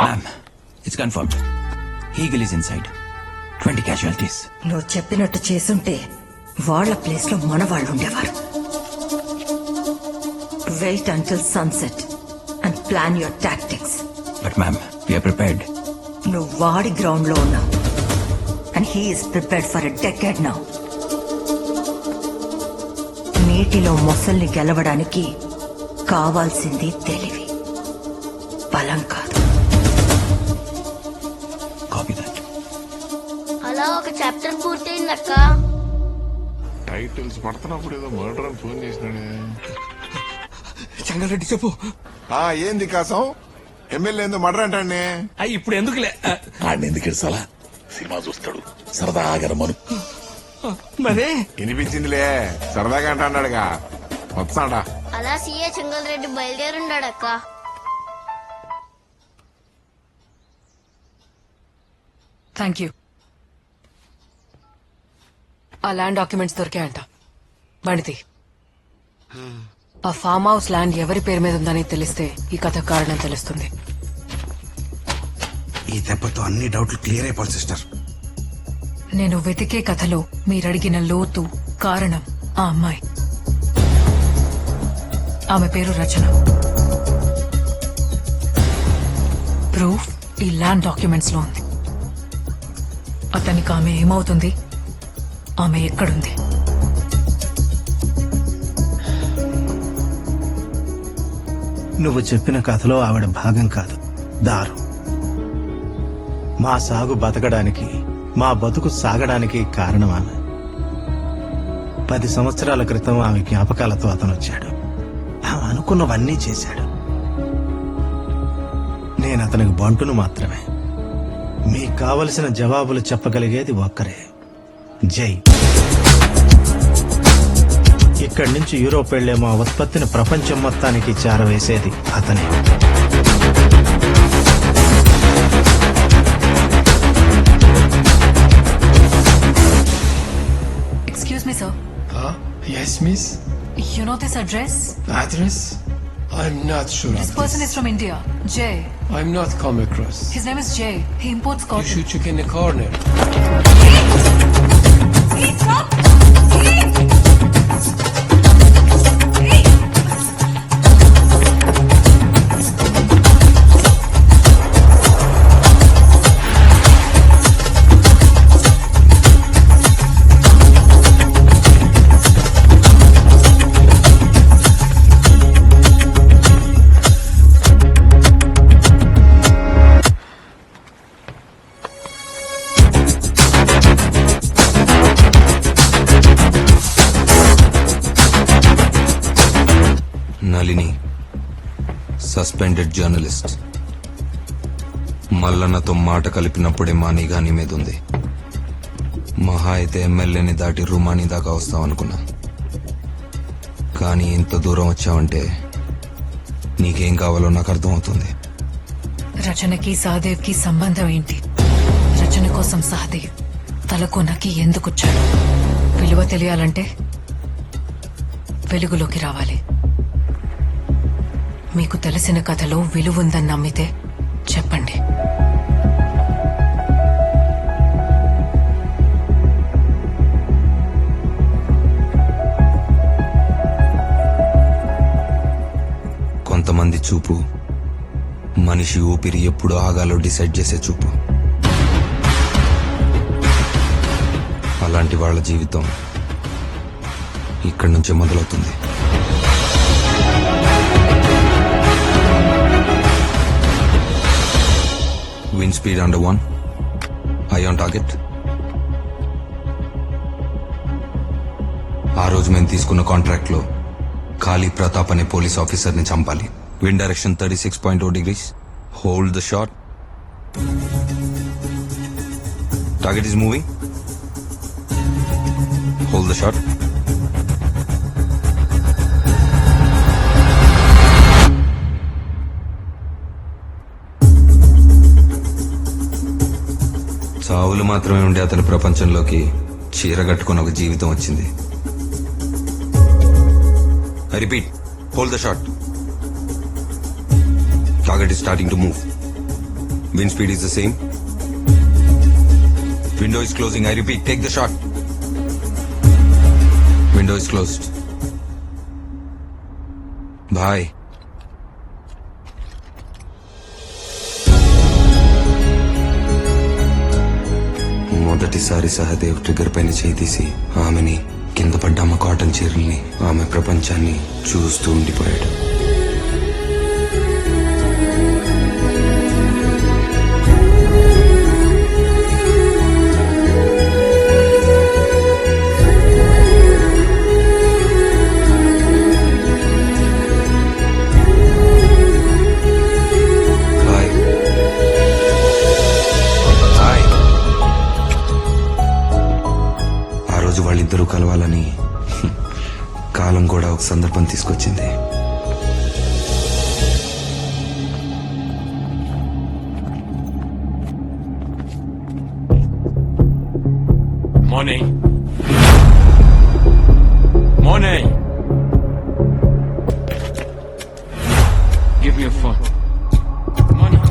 Ma'am it's confirmed. Eagle is inside. 20 casualties. నువ్వు చెప్పినట్టు చేసుంటే వాళ్ళ ప్లేస్ లో మన వాళ్ళు ఉండేవారు. Wait until sunset and plan your tactics. But ma'am we are prepared. నువ్వు వాడి గ్రౌండ్ లో ఉన్నావు and he is prepared for a decade now. నీటిలో మొసల్ని గెలవడానికి కావాల్సింది తెలివి, బలం కాదు. Copy that. అలా ఒక చాప్టర్ పూర్తయిందక్క. టైటిల్స్ పడుతున్నప్పుడు ఏదో మర్డర్ అని ఫోన్ చేసినాడే. చెంగారెడ్డి చెప్పు. ఏంది కాసం ఎమ్మెల్యే ఏందో మర్డర్ అంటాడే. ఇప్పుడు ఎందుకులే, ఆడిని ఎందుకు ఇస్తాలా? సినిమా చూస్తాడు సరదాగా రమ్మను. మరే వినిపించిందిలే, సరదాగా అంట అన్నాడుగా. వస్తాడా? అలా సీఏ చెంగల్ రెడ్డి బయలుదేరుండాడక్క. Thank you. ఆ ల్యాండ్ డాక్యుమెంట్స్ దొరికాయంట. బండితి ఆ ఫామ్ హౌస్ ల్యాండ్ ఎవరి పేరు మీద ఉందని తెలిస్తే ఈ కథ కారణం తెలుస్తుంది. ఈ దెబ్బతో అన్ని డౌట్లు క్లియర్ అయిపోతుంది సిస్టర్. నేను వెతికే కథలో మీరడిగిన లోతు కారణం ఆ అమ్మాయి. ఆమె పేరు రచన. ప్రూఫ్ ఈ ల్యాండ్ డాక్యుమెంట్స్ లో ఉంది. అతనికి ఆమె ఏమవుతుంది, ఆమె ఎక్కడుంది? నువ్వు చెప్పిన కథలో ఆవిడ భాగం కాదు, దారు. మా సాగు బతకడానికి, మా బతుకు సాగడానికి కారణం ఆమె. 10 సంవత్సరాల క్రితం ఆమె జ్ఞాపకాలతో అతను వచ్చాడు. ఆమె అనుకున్నవన్నీ చేశాడు. నేను అతనికి బంటును మాత్రమే. మీకు కావలసిన జవాబులు చెప్పగలిగేది ఒక్కరే, జై. ఇక్కడి నుంచి యూరోప్ వెళ్లే మా ఉత్పత్తిని ప్రపంచం మొత్తానికి చేరవేసేది అతనే. Excuse me sir. Yes, miss. You know this address? Address? I'm not sure. This of person is from India. Jay. I'm not come across. His name is Jay. He imports You cotton. should check in the corner. Nalini suspended journalist. మల్లన్నతో మాట కలిపినప్పుడే మా నిఘా నీ మీద ఉంది. మహా అయితే ఎమ్మెల్యేని దాటి రుమాని దాకా వస్తావనుకున్నా. కానీ ఇంత దూరం వచ్చావంటే నీకేం కావాలో నాకు అర్థమవుతుంది. రచనకి సహదేవ్కి సంబంధం ఏంటి? రచన కోసం సహదేవ్ తలకోనకి ఎందుకొచ్చాడు? విలువ తెలియాలంటే వెలుగులోకి రావాలి. మీకు తెలిసిన కథలో విలువుందని నమ్మితే చెప్పండి. కొంతమంది చూపు మనిషి ఊపిరి ఎప్పుడు ఆగాలో డిసైడ్ చేసే చూపు. అలాంటి వాళ్ళ జీవితం ఇక్కడి నుంచే మొదలవుతుంది. Wind speed under 1. Eye on target. ఆ రోజు మేము తీసుకున్న కాంట్రాక్ట్ లో ఖాళీ ప్రతాప్ అనే పోలీస్ ఆఫీసర్ ని చంపాలి. Wind direction 36.0 degrees. Hold the shot. Target is moving. Hold the shot. చావులు మాత్రమే ఉండే అతని ప్రపంచంలోకి చీర కట్టుకుని ఒక జీవితం వచ్చింది. I repeat, hold the shot. Target is starting to move. Wind speed is the same. Window is closing. I repeat, take the shot. Window is closed. Bye. మొదటిసారి సహదేవ్ ట్రిగర్ పైన చేయి తీసి ఆమెని కింద పడ్డ ఆమె కాటన్ చీరల్ని ఆమె ప్రపంచాన్ని చూస్తూ ఉండిపోయాడు. Hi hi. ఆ రోజు వాళ్ళిద్దరూ కలవాలని కాలం కూడా ఒక సందర్భం తీసుకొచ్చింది. Morning. Morning. Give me a phone. Money.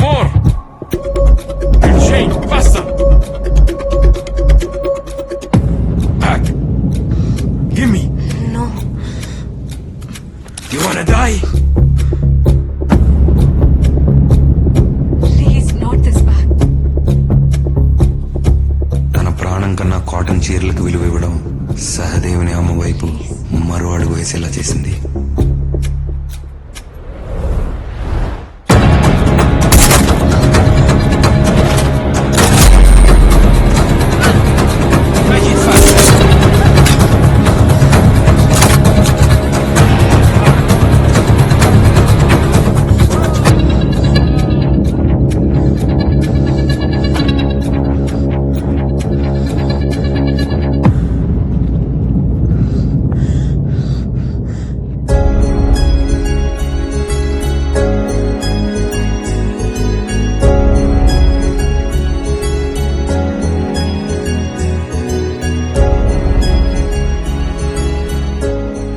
More. Chain, faster. Back. Give me. No. You wanna die? Please, not this bad. తన ప్రాణం కన్నా కాటన్ చీరలకు విలువ ఇవ్వడం సహదేవుని ఆమె వైపు మరో అడుగు వేసేలా చేసింది. Make it faster.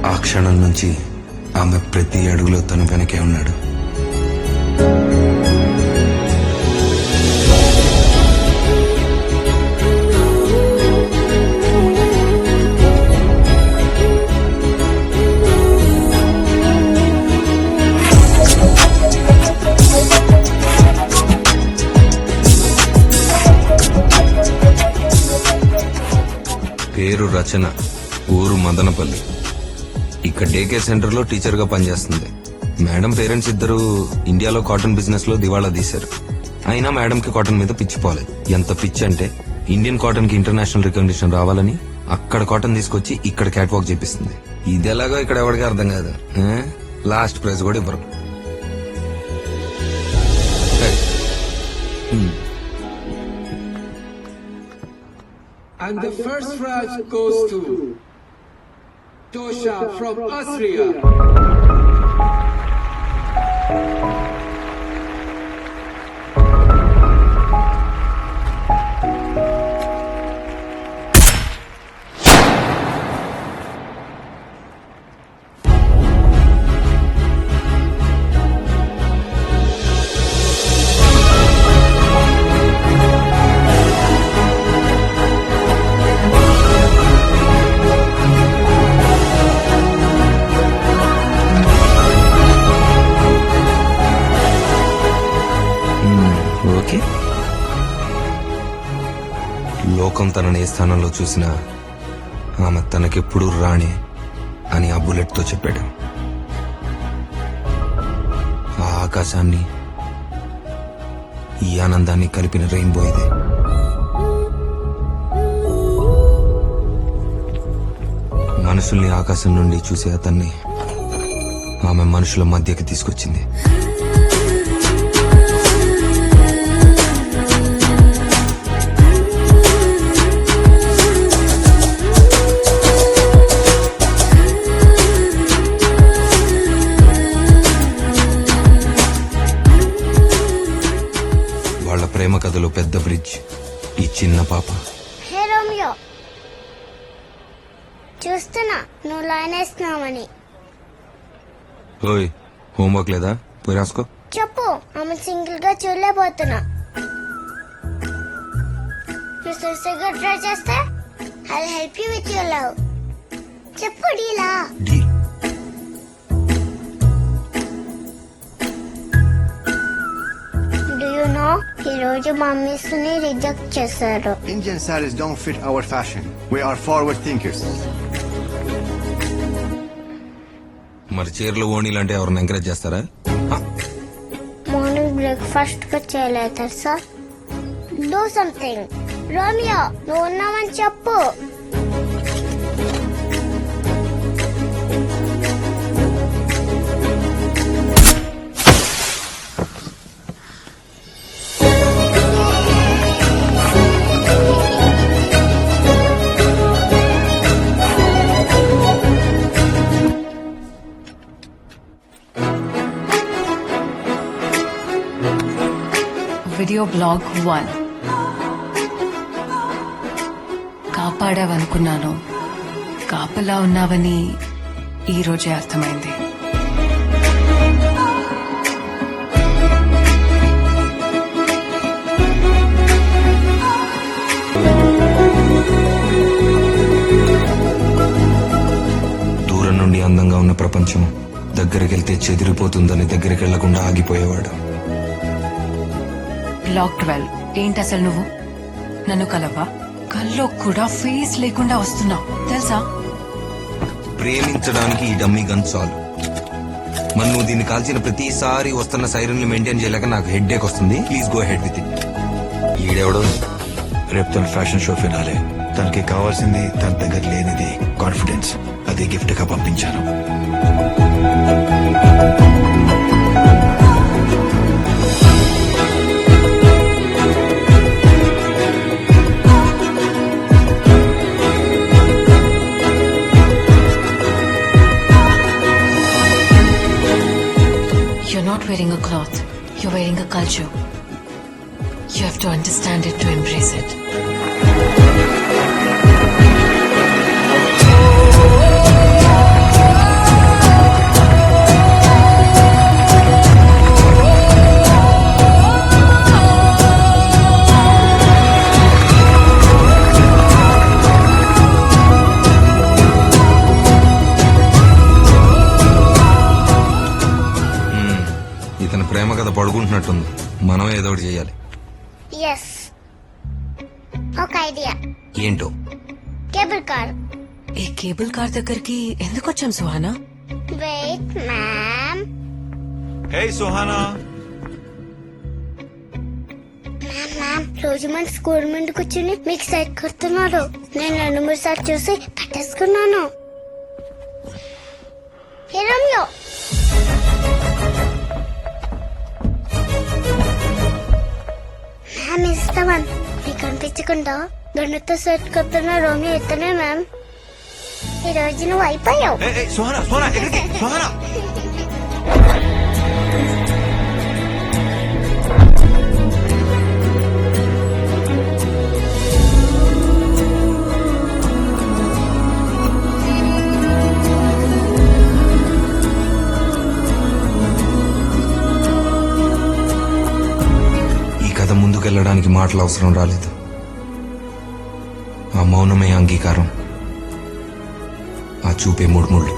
ఆ క్షణం నుంచి ఆమె ప్రతి అడుగులో తను వెనకే ఉన్నాడు. పేరు రచన, ఊరు మదనపల్లి. ఇక్కడ డేకే సెంటర్ లో టీచర్ గా పనిచేస్తుంది. మేడం పేరెంట్స్ ఇద్దరు ఇండియాలో కాటన్ బిజినెస్ లో దివాళా తీశారు. అయినా మేడం కి కాటన్ మీద పిచ్చిపోలేదు. ఎంత పిచ్చి అంటే ఇండియన్ కాటన్ కి ఇంటర్నేషనల్ రికగ్నిషన్ రావాలని అక్కడ కాటన్ తీసుకొచ్చి ఇక్కడ క్యాట్ వాక్ చేపిస్తుంది. ఇది ఎలాగో ఇక్కడ ఎవరికి అర్థం కాదు. లాస్ట్ ప్రైజ్ కూడా ఇవ్వరు. And the first prize goes to Tosha from Austria. Okay, లోకం తనని ఏ స్థానంలో చూసినా ఆమె తనకెప్పుడు రాణి అని ఆ బుల్లెట్ తో చెప్పాడు. ఆ ఆకాశాన్ని ఈ ఆనందాన్ని కలిపిన రెయిన్బో ఇదే. మనుషుల్ని ఆకాశం నుండి చూసే అతన్ని ఆమె మనుషుల మధ్యకి తీసుకొచ్చింది. వాళ్ళ ప్రేమ కథలో పెద్ద బ్రిడ్జ్, ఈ చిన్న పాప. హే రోమియో, చూస్తున్నా నువ్వు లైన్ వేస్తున్నావని. ఓయ్ హోంవర్క్ లేదా పోయి రాసుకో. చెప్పు, ఆమె సింగిల్ గా చూడలేకపోతున్నా. నువ్వు సూసైడ్ గా ట్రై చేస్తే I help you with your love. చెప్పు డీలా. డీల్. Do you know, ఈ రోజు మమ్మీస్ ని రిజెక్ట్ చేశారు. Indian sarees don't fit our fashion. We are forward thinkers. మరి చీరలు ఓణి లాంటి ఎవరిని ఎంకరేజ్ చేస్తారా? మార్నింగ్ బ్రేక్ఫాస్ట్ గా చేయలేదు తెలుసా. Do something. రోమియో, నువ్వు ఉన్నావని చెప్పు. Video blog 1. కాపాడావనుకున్నాను, కాపలా ఉన్నావని ఈ రోజే అర్థమైంది. దూరం నుండి అందంగా ఉన్న ప్రపంచం దగ్గరికి వెళ్తే చెదిరిపోతుందని దగ్గరికి వెళ్లకుండా ఆగిపోయేవాడు. బ్లాగ్ 12. ఏంటి అసలు నువ్వు నన్ను కలవా? కల్లో కూడా ఫేస్ లేకుండా వస్తున్నావు తెలుసా. ప్రేమించడానికి ఈ డమ్మీ గన్ చాలు. మరి నువ్వు దీన్ని కాల్చిన ప్రతిసారి వస్తున్న సైరన్ మెయింటైన్ చేయలేక నాకు హెడ్ ఏక్ వస్తుంది. Please go ahead with it. ఈడెవడో రేపు తన ఫ్యాషన్ షో ఫినాలే. తనకి కావాల్సింది తన దగ్గర లేనిది కాన్ఫిడెన్స్. అది గిఫ్ట్ గా పంపించాను. You're not wearing a cloth. You're wearing a culture. You have to understand it to embrace it. ఇతని ప్రేమ కథ పడుకుంటున్నట్టుంది. మనం ఏదో ఒకటి చేయాలి. ఎస్, ఒక ఐడియా. ఏంటో? Cable car. ఈ కేబుల్ కార్ దగ్గరికి ఎందుకు వచ్చాం Suhana? Wait ma'am. Hey Suhana. Ma'am, రోజు మన స్కూల్ ముందు కూర్చుని మీకు సైట్ కొడుతున్నారు. నేను 2-3 సార్లు చూసి పట్టేసుకున్నాను. హే రోమియో. మ్యామ్ ఇస్తామన్, మీకు అనిపించకుండా గంటతో సెట్ కొడుతున్న రోమియో ఇతనే మ్యామ్. ఈ రోజు నువ్వు అయిపోయావు. సుహానా సుహానా ఎక్కడికి? సుహానా. ముందుకెళ్ళడానికి మాటలు అవసరం రాలేదు. ఆ మౌనమే అంగీకారం, ఆ చూపే 3 ముళ్ళు.